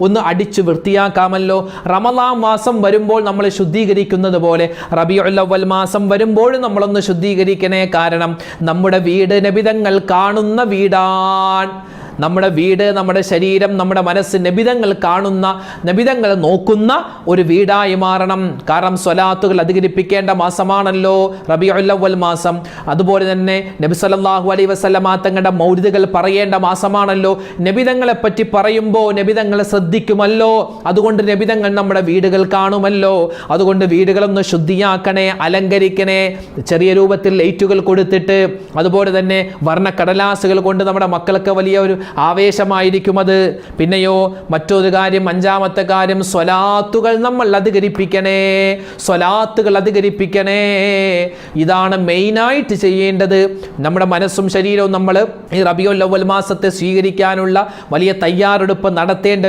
ഒന്ന് അടിച്ചു വൃത്തിയാക്കാമല്ലോ. റമളാൻ മാസം വരുമ്പോൾ നമ്മൾ ശുദ്ധീകരിക്കുന്നത് പോലെ റബീഉൽ അവ്വൽ മാസം വരുമ്പോൾ നമ്മളൊന്ന് ശുദ്ധീകരിക്കണേ. കാരണം നമ്മുടെ വീട് നബിതങ്ങൾ കാണുന്ന വീടാണ്. നമ്മുടെ വീട്, നമ്മുടെ ശരീരം, നമ്മുടെ മനസ്സ് നബിതങ്ങൾ കാണുന്ന, നബിതങ്ങൾ നോക്കുന്ന ഒരു വീടായി മാറണം. കാരണം സ്വലാത്തുകൾ അധികരിപ്പിക്കേണ്ട മാസമാണല്ലോ റബീഉൽ അവ്വൽ മാസം. അതുപോലെ തന്നെ നബി സല്ലല്ലാഹു അലൈഹി വസല്ലമ തങ്ങളുടെ മൗലിദുകൾ പറയേണ്ട മാസമാണല്ലോ. നബിതങ്ങളെ പറ്റി പറയുമ്പോൾ നബിതങ്ങളെ ശ്രദ്ധിക്കുമല്ലോ. അതുകൊണ്ട് നബിതങ്ങൾ നമ്മുടെ വീടുകൾ കാണുമല്ലോ. അതുകൊണ്ട് വീടുകളൊന്ന് ശുദ്ധിയാക്കണേ, അലങ്കരിക്കണേ. ചെറിയ രൂപത്തിൽ ലൈറ്റുകൾ കൊടുത്തിട്ട്, അതുപോലെ തന്നെ വർണ്ണക്കടലാസുകൾ കൊണ്ട് നമ്മുടെ മക്കൾക്ക് വലിയ ഒരു ആവേശമായിരിക്കും അത്. പിന്നെയോ മറ്റൊരു കാര്യം, അഞ്ചാമത്തെ കാര്യം, സ്വലാത്തുകൾ നമ്മൾ അധികരിപ്പിക്കണേ. സ്വലാത്തുകൾ അധികരിപ്പിക്കണേ. ഇതാണ് മെയിനായിട്ട് ചെയ്യേണ്ടത്. നമ്മുടെ മനസ്സും ശരീരവും നമ്മൾ ഈ റബീഉൽ അവ്വൽ മാസത്തെ സ്വീകരിക്കാനുള്ള വലിയ തയ്യാറെടുപ്പ് നടത്തേണ്ട